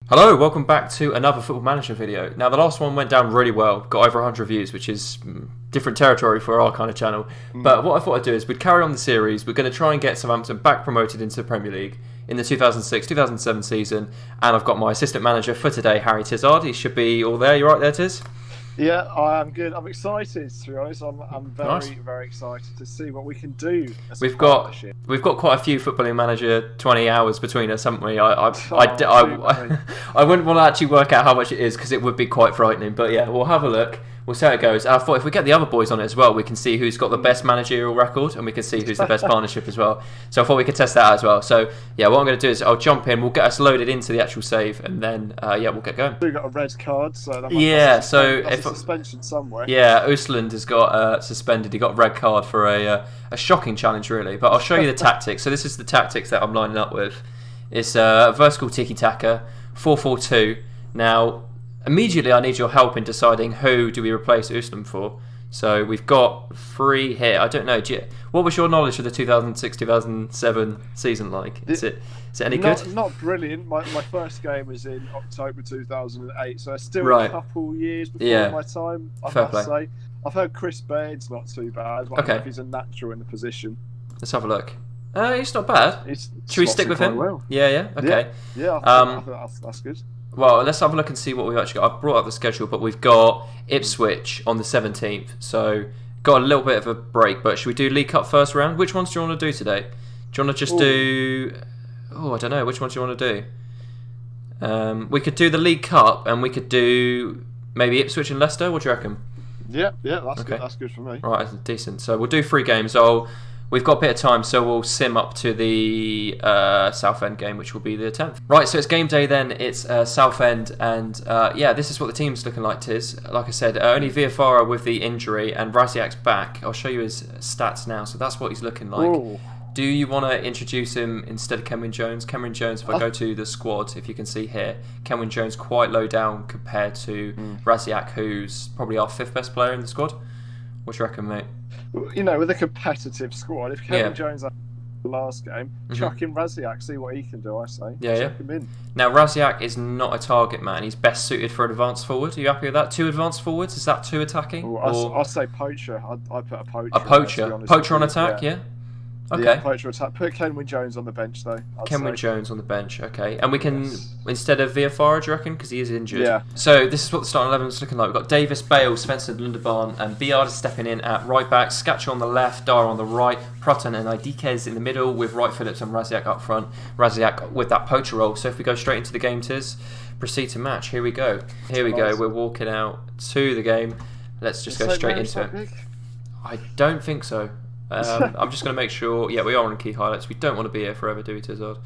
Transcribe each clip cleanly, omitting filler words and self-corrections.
Hello, welcome back to another Football Manager video. Now, the last one went down really well, got over 100 views, which is different territory for our kind of channel. But what I thought I'd do is we'd carry on the series. We're going to try and get Southampton back promoted into the Premier League in the 2006-2007 season. And I've got my assistant manager for today, Harry Tizard. He should be all there. You right there, Tiz? Yeah, I am good. I'm excited, to be honest. I'm Nice. very excited to see what we can do. As We've a got partnership. quite a few Footballing Manager 20 hours between us, haven't we? I wouldn't want to actually work out how much it is because it would be quite frightening. But yeah, we'll have a look. We'll see how it goes. I thought if we get the other boys on it as well, we can see who's got the best managerial record and we can see who's the best partnership as well. So I thought we could test that out as well. So yeah, what I'm going to do is I'll jump in. We'll get us loaded into the actual save and then yeah, we'll get going. We've got a red card, so that Yeah, so that's if a suspension somewhere. Yeah, Usland has got suspended. He got a red card for a shocking challenge, really. But I'll show you the tactics. So this is the tactics that I'm lining up with. It's vertical tiki-taka, 4-4-2. Now, immediately I need your help in deciding who do we replace Usland for. So we've got three here. I don't know. What was your knowledge of the 2006-2007 season like? Is it any good? Not brilliant. My first game was in October 2008, so it's still Right. a couple years before my time, I Fair must play. say. I've heard Chris Baird's not too bad. But I don't know Okay. if he's a natural in the position. Let's have a look. He's not bad. He's Should we slots stick in with quite him? well. Yeah. Okay. Yeah, I think that's good. Well, let's have a look and see what we've actually got. I've brought up the schedule, but we've got Ipswich on the 17th, so got a little bit of a break. But should we do League Cup first round? Which ones do you want to do today? Do you want to just do... Oh, I don't know. Which ones do you want to do? We could do the League Cup, and we could do maybe Ipswich and Leicester. What do you reckon? Yeah, that's Okay. good. That's good for me. Right, that's decent. So we'll do 3 games. We've got a bit of time, so we'll sim up to the Southend game, which will be the 10th. Right, so it's game day then. It's Southend, and yeah, this is what the team's looking like, Tiz. Like I said, only Viafara with the injury, and Raziak's back. I'll show you his stats now. So that's what he's looking like. Ooh. Do you want to introduce him instead of Kenwyne Jones? Kenwyne Jones, if I go to the squad, if you can see here, Kenwyne Jones quite low down compared to Raziak, who's probably our 5th best player in the squad. What do you reckon, mate? You know, with a competitive squad, if Kevin Yeah. Jones had the last game, chuck in Raziak, see what he can do, I say. Yeah, chuck him in. Now, Raziak is not a target man. He's best suited for an advanced forward. Are you happy with that? 2 advanced forwards? Is that 2 attacking? Ooh, or I'll say poacher. I'd put a poacher. a poacher? Poacher on attack, yeah? Okay. Yeah, poacher attack. Put Kenwyne Jones on the bench, though. Kenwyne Jones on the bench, okay. And we can, instead of Viafara, do you reckon? Because he is injured. Yeah. So this is what the starting 11 is looking like. We've got Davis, Bale, Svensson, Lunderbarn, and Biard is stepping in at right back, Scatcher on the left, Dyer on the right, Prutton and Idikes in the middle, with Wright Phillips and Raziak up front. Raziak with that poacher role. So if we go straight into the game, Tiz, proceed to match. Here we go. We're walking out to the game. Let's just go straight into it. I don't think so. I'm just going to make sure. Yeah, we are on key highlights. We don't want to be here forever, do we, Tizard?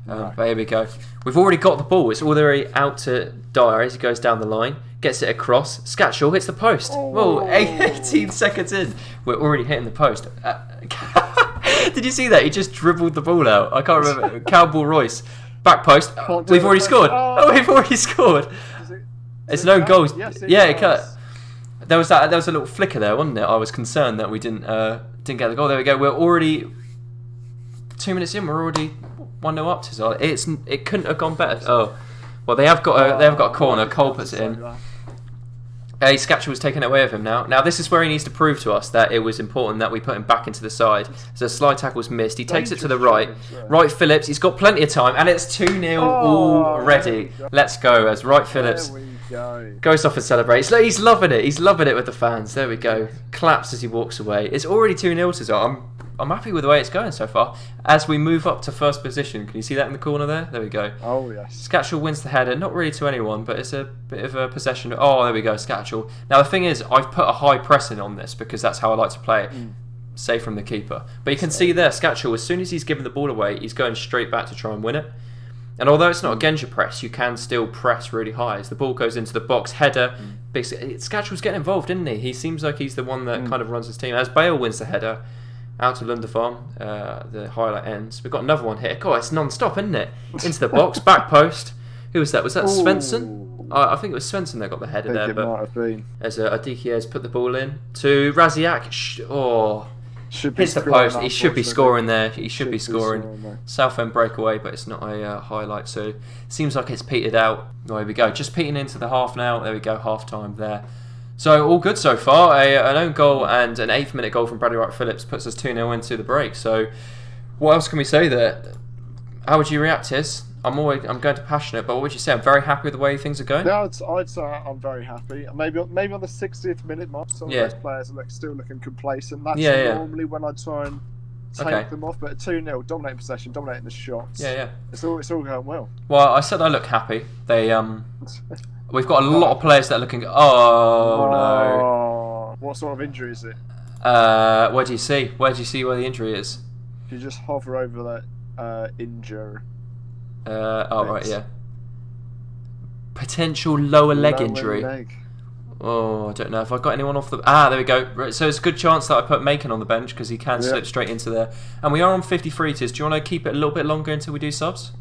But here we go. We've already got the ball. It's all the way out to Dyer as he goes down the line. Gets it across. Scatchell hits the post. Whoa, 18 seconds in. We're already hitting the post. Did you see that? He just dribbled the ball out. I can't remember. Cowball Royce. Back post. We've already scored. Oh, we've already scored. It's no goals. Yes, yeah, it cut. There was a little flicker there, wasn't it? I was concerned that we didn't get the goal. There we go. We're already 2 minutes in. We're already 1-0 up to it couldn't have gone better. Oh, well, they have got a corner. Cole puts it in. Scatcher was taking it away of him now. Now this is where he needs to prove to us that it was important that we put him back into the side. So slide tackle's missed. He takes it to the right. Wright Phillips. He's got plenty of time, and it's 2-0 already. Let's go as Wright Phillips goes off and celebrates. He's loving it. He's loving it with the fans. There we go. Claps as he walks away. It's already 2-0 to I'm happy with the way it's going so far. As we move up to first position, can you see that in the corner there? There we go. Oh, yes. Scatchell wins the header. Not really to anyone, but it's a bit of a possession. Oh, there we go, Scatchell. Now, the thing is, I've put a high pressing on this because that's how I like to play it. Safe from the keeper. But you can see there, Scatchell, as soon as he's given the ball away, he's going straight back to try and win it. And although it's not a Genja press, you can still press really high. As the ball goes into the box, header. Scatchell's getting involved, isn't he? He seems like he's the one that kind of runs his team. As Bale wins the header, out to Lunderfarm, the highlight ends. We've got another one here. God, it's non-stop, isn't it? Into the box, back post. Who was that? Was that Svensson? I think it was Svensson that got the header there. It might have been. As Adiki has put the ball in to Raziak. hits the post. He should be scoring there. He should be scoring. Southend breakaway, but it's not a highlight. So seems like it's petered out. Oh, here we go. Just petering into the half now. There we go. Half time there. So all good so far. An own goal and an 8th minute goal from Bradley Wright-Phillips puts us 2-0 into the break. So what else can we say there? How would you react, Tiz? I'm going to passionate, but what would you say? I'm very happy with the way things are going. Yeah, I'd say I'm very happy. Maybe on the 60th minute mark, some of those players are still looking complacent. That's normally when I try and take them off. But at 2-0, dominating possession, dominating the shots. Yeah. It's all going well. Well, I said I look happy. We've got a lot of players that are looking. Oh no! What sort of injury is it? Where do you see? Where the injury is? If you just hover over that injury. Right, yeah. Potential lower leg injury. Oh, I don't know if I got anyone off the. There we go. Right, so it's a good chance that I put Macon on the bench because he can slip straight into there. And we are on 53 Tiz. Do you want to keep it a little bit longer until we do subs?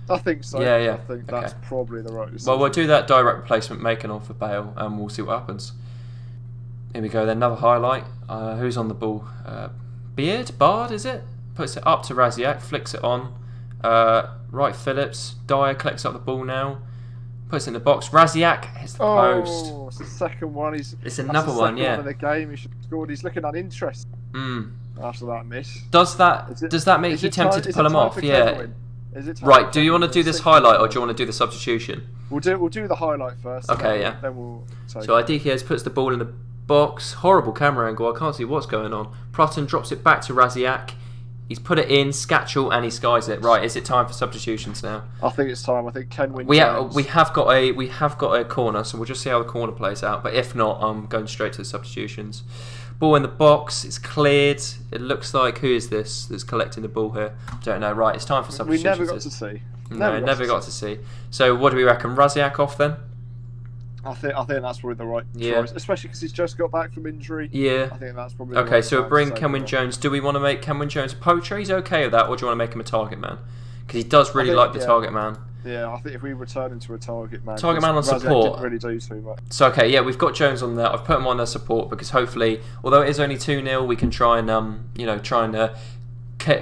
I think so. Yeah. I think that's probably the right decision. Well, we'll do that direct replacement, Macon on for Bale, and we'll see what happens. Here we go. Then another highlight. Who's on the ball? Bard, is it? Puts it up to Raziak, flicks it on. Wright-Phillips. Dyer collects up the ball now. Puts it in the box. Raziak hits the post. Oh, it's the second one. It's another one, yeah. One in the game. He should have scored. He's looking uninterested after that miss. Does that make you tempted to pull him off? Yeah. Right, do you want to do this highlight or do you want to do the substitution? We'll do the highlight first. Okay, Then we'll take so Adikes puts the ball in the box. Horrible camera angle. I can't see what's going on. Prutton drops it back to Raziak. He's put it in, Skatchel, and he skies it. Right, is it time for substitutions now? I think it's time. I think Kenwin. We have got a corner, so we'll just see how the corner plays out. But if not, I'm going straight to the substitutions. Ball in the box, it's cleared. It looks like, who is this that's collecting the ball here? Don't know. Right, it's time for substitutions. We never got to see. Never got to see. So what do we reckon? Raziak off then? I think that's probably the right choice, especially because he's just got back from injury. Yeah. I think that's probably okay. So we'll bring Kenwin Jones. Do we want to make Kenwin Jones a poacher? He's okay with that, or do you want to make him a target man? Because he does really like the target man. Yeah, I think if we return into a target man on support, didn't really do too much. So we've got Jones on there. I've put him on their support because hopefully, although it is only 2-0, we can try and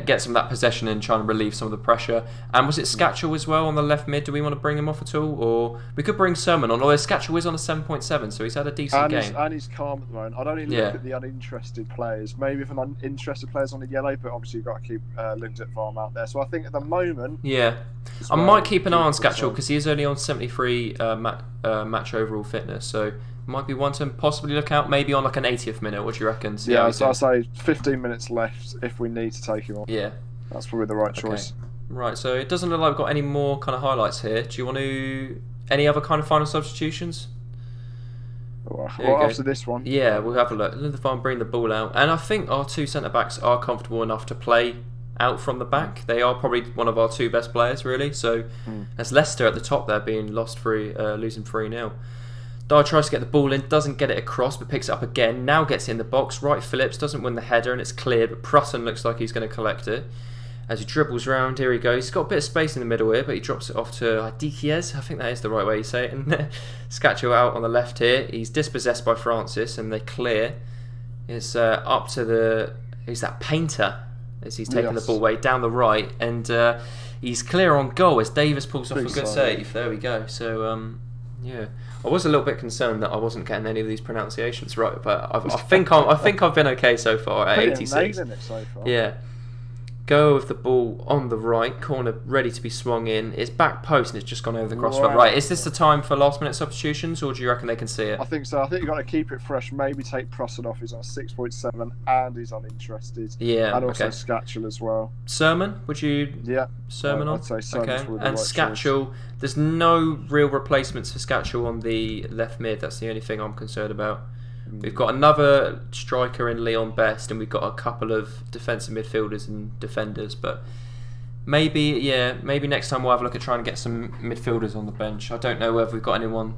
get some of that possession and try and relieve some of the pressure. And was it Skatchel as well on the left mid? Do we want to bring him off at all, or we could bring Sermon on? Although Skatchel is on a 7.7, so he's had a decent game. And he's calm at the moment. I'd only look at the uninterested players. Maybe if an uninterested player's on the yellow, but obviously you've got to keep Lingard Farm out there. So I think at the moment, I might keep an eye on Skatchel because he is only on 73 match overall fitness. So might be one to possibly look out, maybe on like an 80th minute. What do you reckon? So I say 15 minutes left if we need to take him on. Yeah, that's probably the right choice. Right, so it doesn't look like we've got any more kind of highlights here. Do you want to any other kind of final substitutions? Well, after this one, we'll have a look. Lindefarm bring the ball out, and I think our two centre backs are comfortable enough to play out from the back. They are probably one of our two best players, really. So there's Leicester at the top there, being losing 3-0. Dyer tries to get the ball in, doesn't get it across, but picks it up again. Now gets in the box. Wright-Phillips doesn't win the header, and it's cleared. But Prutton looks like he's going to collect it as he dribbles round. Here he goes. He's got a bit of space in the middle here, but he drops it off to Adikes. I think that is the right way you say it. And Skatchel out on the left here. He's dispossessed by Francis, and they clear. It's up to who's that? Painter, as he's taking the ball away down the right, and he's clear on goal as Davis pulls off a good save. There we go. So I was a little bit concerned that I wasn't getting any of these pronunciations right, but I think I've been okay so far at 86. It so far. Yeah. Go with the ball on the right corner, ready to be swung in. It's back post and it's just gone over the crossbar. Right, is this the time for last minute substitutions, or do you reckon they can see it? I think so. I think you've got to keep it fresh. Maybe take Prusson off. He's on 6.7 and he's uninterested. Yeah, and also Skatchel as well. Sermon, would you? Yeah, Sermon on. I'd say Sermon's okay. the And right Skatchel. choice. There's no real replacements for Skatchel on the left mid. That's the only thing I'm concerned about. We've got another striker in Leon Best, and we've got a couple of defensive midfielders and defenders. But maybe next time we'll have a look at trying to get some midfielders on the bench. I don't know whether we've got anyone.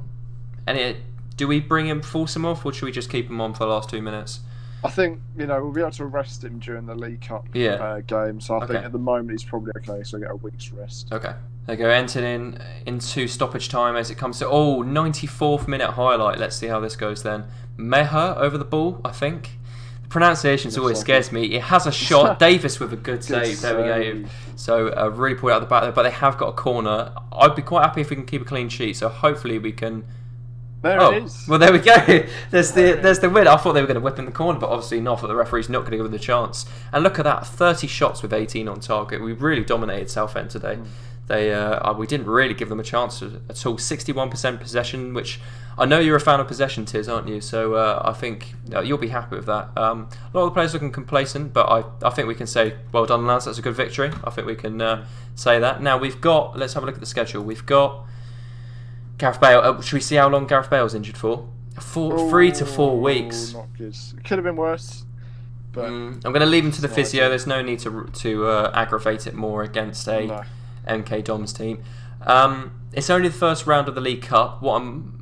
Do we bring him, force him off, or should we just keep him on for the last 2 minutes? I think we'll be able to rest him during the League Cup game. So I think at the moment he's probably okay. So get a week's rest. Okay. There you go. Entered into stoppage time as it comes to 94th minute highlight. Let's see how this goes then. Meha over the ball, I think. Pronunciations always scares me. It has a shot. Davis with a good save. There we go. So really pulled out the back there, but they have got a corner. I'd be quite happy if we can keep a clean sheet. So hopefully we can. It is. Well, there we go. There's the win. I thought they were going to whip in the corner, but obviously not. But the referee's not going to give them the chance. And look at that, 30 shots with 18 on target. We really dominated Southend today. We didn't really give them a chance at all. 61% possession, which I know you're a fan of possession, Tiz, aren't you? So I think you'll be happy with that. A lot of the players looking complacent, but I think we can say, well done, lads. That's a good victory. I think we can say that. Now let's have a look at the schedule. We've got Gareth Bale. Should we see how long Gareth Bale's injured for? 3 to 4 weeks. Not good. It could have been worse. But I'm going to leave him to the physio. There's no need to aggravate it more against a MK Dom's team. It's only the first round of the League Cup.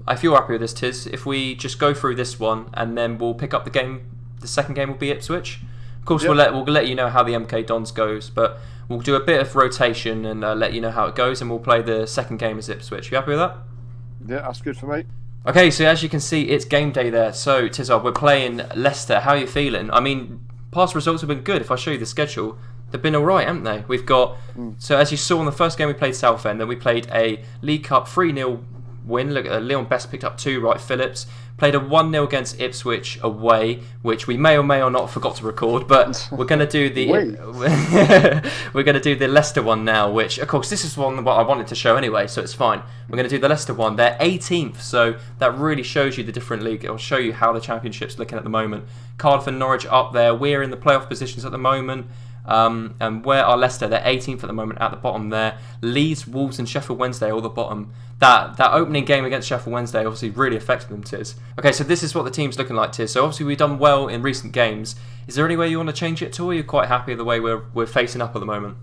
I feel happy with this, Tiz. If we just go through this one and then we'll pick up the game. The second game will be Ipswich. Of course, we'll let you know how the MK Dons goes, but we'll do a bit of rotation and let you know how it goes, and we'll play the second game as Ipswich. You happy with that? Yeah, that's good for me. Okay, so as you can see, it's game day there. So, Tizard, we're playing Leicester. How are you feeling? I mean, past results have been good. If I show you the schedule, they've been all right, haven't they? We've got... So, as you saw in the first game, we played Southend. Then we played a League Cup 3-0 win. Look, Leon Best picked up 2, Wright Phillips. Played a 1-0 against Ipswich away, which we may or may or not forgot to record, but we're going to do the we're going to do the Leicester one now, which of course this is one that I wanted to show anyway, so it's fine. We're going to do the Leicester one. They're 18th, so that really shows you the different league. It'll show you how the Championship's looking at the moment. Cardiff and Norwich up there. We're in the playoff positions at the moment. And where are Leicester? They're 18th at the moment at the bottom there. Leeds, Wolves and Sheffield Wednesday all the bottom. That opening game against Sheffield Wednesday obviously really affected them, Tiz. Okay, so this is what the team's looking like, Tiz. So obviously we've done well in recent games. Is there any way you want to change it at all, or are you quite happy with the way we're facing up at the moment?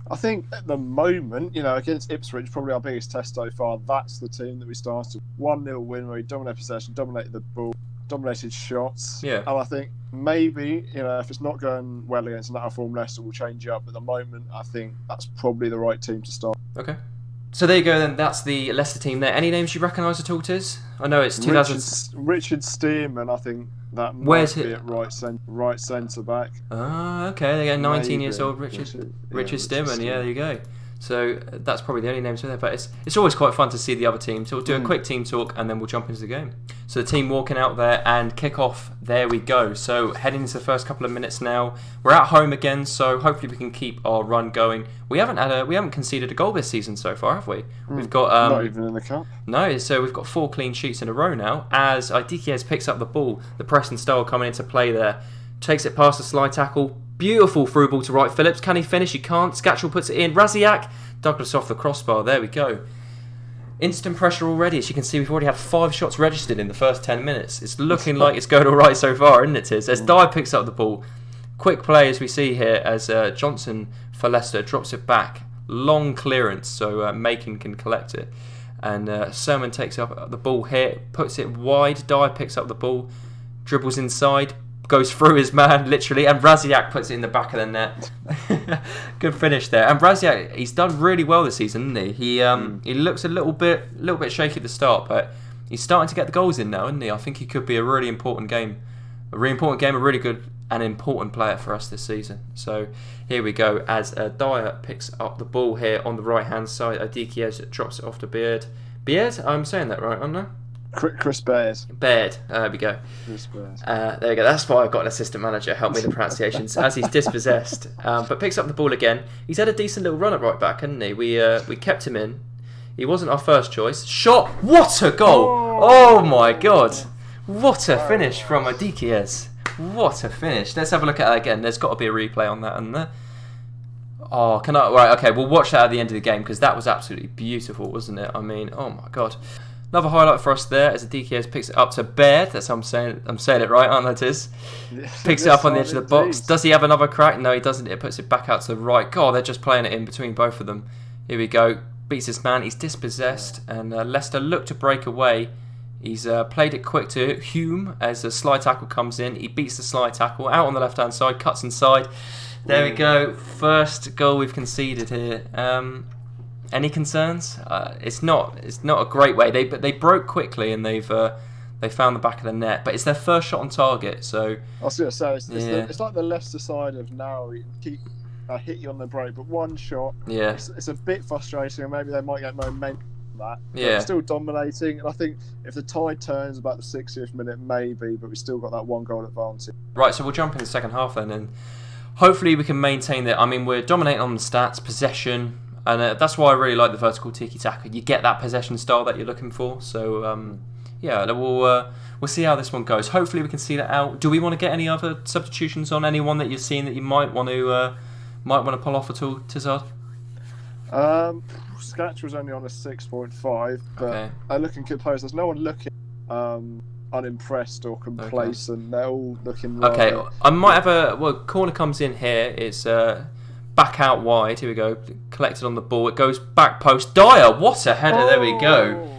I think at the moment, against Ipswich, probably our biggest test so far, that's the team that we started. 1-0 win where we dominated possession, dominated the ball, dominated shots. Yeah. And I think maybe, if it's not going well against an out-of-form Leicester, we'll change it up. At the moment, I think that's probably the right team to start. Okay. So there you go then, that's the Leicester team there. Any names you recognise at all, Tiz? I know it's 2000... Richard Stearman, I think that might be at right centre back. Ah, okay, they got 19 years old Richard Stearman, yeah, there you go. So that's probably the only names in there, but it's always quite fun to see the other team. So we'll do a quick team talk and then we'll jump into the game. So the team walking out there and kick off. There we go. So heading into the first couple of minutes now. We're at home again, so hopefully we can keep our run going. We haven't conceded a goal this season so far, have we? We've got not even in the cup. No, so we've got 4 clean sheets in a row now. As Idikiez picks up the ball, the Preston style coming into play there, takes it past the slide tackle. Beautiful through ball to Wright Phillips. Can he finish? He can't. Scatchell puts it in. Raziak. Douglas off the crossbar. There we go. Instant pressure already. As you can see, we've already had 5 shots registered in the first 10 minutes. It's looking like it's going all right so far, isn't it, Tiz? As Dye picks up the ball. Quick play as we see here as Johnson for Leicester drops it back. Long clearance so Macon can collect it. And Sermon takes up the ball here. Puts it wide. Dye picks up the ball. Dribbles inside. Goes through his man, literally, and Raziak puts it in the back of the net. Good finish there. And Raziak, he's done really well this season, isn't he? He looks a little bit shaky at the start, but he's starting to get the goals in now, isn't he? I think he could be a really important game. A really good and important player for us this season. So here we go, as Dyer picks up the ball here on the right-hand side. Adikiez drops it off to Beard. Beard? I'm saying that right, aren't I? Chris Baird. There we go. Chris Baird. There we go. That's why I've got an assistant manager help me with the pronunciations as he's dispossessed. But picks up the ball again. He's had a decent little run at right back, hasn't he? We kept him in. He wasn't our first choice. Shot! What a goal! Oh my god! What a finish from Adikiez. What a finish. Let's have a look at that again. There's got to be a replay on that, isn't there? Oh, can I? Right, okay, we'll watch that at the end of the game because that was absolutely beautiful, wasn't it? I mean, oh my god. Another highlight for us there as Adikiez picks it up to Baird. That's how I'm saying it right, aren't I, Tiz? Picks it up on the edge of the box. Does he have another crack? No, he doesn't. It puts it back out to the right. God, they're just playing it in between both of them. Here we go. Beats his man. He's dispossessed. And Leicester look to break away. He's played it quick to Hume as the slide tackle comes in. He beats the slide tackle out on the left-hand side, cuts inside. There we go. First goal we've conceded here. Any concerns? It's not a great way. They broke quickly and they've They found the back of the net, but it's their first shot on target. So I was going to say it's like the Leicester side of now. Keep hit you on the break, but one shot. Yeah, it's a bit frustrating, and maybe they might get momentum from that. Yeah, still dominating, and I think if the tide turns about the 60th minute, maybe, but we still got that 1 goal advantage. Right, so we'll jump in the second half then, and hopefully we can maintain that. I mean, we're dominating on the stats, possession, and that's why I really like the vertical tiki-taka. You get that possession style that you're looking for. So yeah, we'll see how this one goes. Hopefully we can see that out. Do we want to get any other substitutions on anyone that you've seen that you might want to pull off at all, Tizard? Sketch was only on a 6.5, but looking composed. There's no one looking unimpressed or complacent. Okay. They're all looking right. Okay, I might have corner comes in here. It's back out wide. Here we go. Collected on the ball. It goes back post. Dyer, what a header. There we go.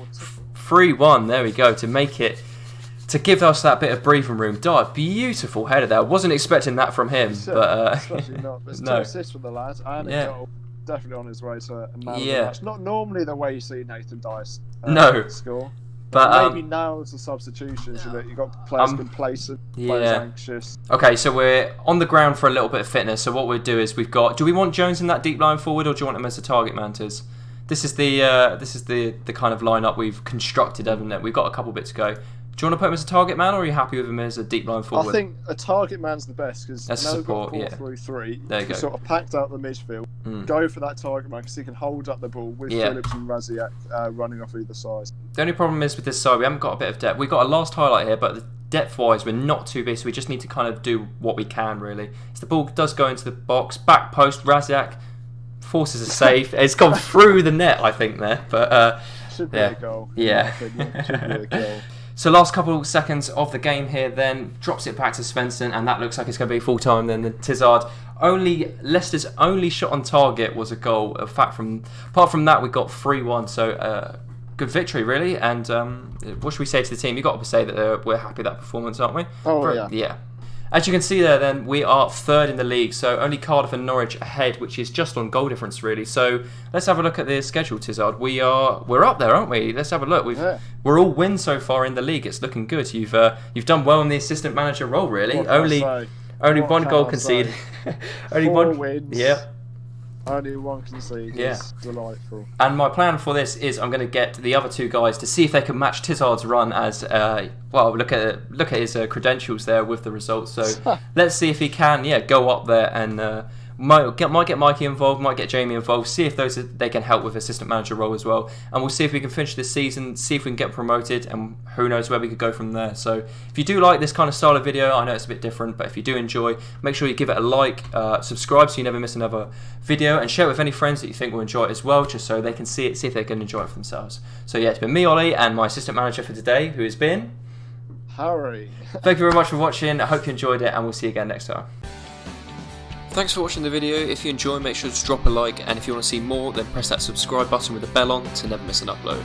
3-1. There we go. To give us that bit of breathing room. Dyer, beautiful header there. I wasn't expecting that from him. Especially not. There's 2 assists for the lads and a goal. Definitely on his way to a man of the match. Not normally the way you see Nathan Dyer score. But maybe now it's a substitution so that you've got players complacent, players anxious. Okay, so we're on the ground for a little bit of fitness. So what we'll do is do we want Jones in that deep line forward, or do you want him as a target man? This is the kind of lineup we've constructed, haven't it? We've got a couple bits to go. Do you want to put him as a target man, or are you happy with him as a deep line forward? I think a target man's the best because now we've got 4-3-3. There you go. Sort of packed out the midfield. Go for that target man because he can hold up the ball with Phillips and Raziak running off either side. The only problem is with this side, we haven't got a bit of depth. We've got a last highlight here, but depth-wise, we're not too big, so we just need to kind of do what we can, really. So the ball does go into the box, back post, Raziak forces a save. It's gone through the net, I think, there. But should be a goal. Yeah. Should be a goal. So last couple of seconds of the game here, then drops it back to Svensson, and that looks like it's going to be full time. Then the Tizard, Leicester's only shot on target was a goal. Apart from that, we got 3-1. So good victory, really. And what should we say to the team? You've got to say that we're happy with that performance, aren't we? Yeah. As you can see there, then we are 3rd in the league, so only Cardiff and Norwich ahead, which is just on goal difference, really. So let's have a look at the schedule, Tizard. We're up there, aren't we? Let's have a look. We're all wins so far in the league. It's looking good. You've done well in the assistant manager role, really. Only 1 goal conceded. Only 1 wins. Yeah. Only 1 conceded. Yeah. It's delightful. And my plan for this is I'm going to get the other 2 guys to see if they can match Tizard's run as look at his credentials there with the results. So let's see if he can go up there and might get Mikey involved, might get Jamie involved, see if they can help with assistant manager role as well, and we'll see if we can finish this season, see if we can get promoted, and who knows where we could go from there. So if you do like this kind of style of video, I know it's a bit different, but if you do enjoy, make sure you give it a like, subscribe so you never miss another video, and share it with any friends that you think will enjoy it as well, just so they can see it, see if they can enjoy it for themselves. So yeah, it's been me, Ollie, and my assistant manager for today, who has been Harry. Thank you very much for watching. I hope you enjoyed it, and we'll see you again next time. Thanks for watching the video. If you enjoy, make sure to drop a like, and if you want to see more, then press that subscribe button with the bell on to never miss an upload.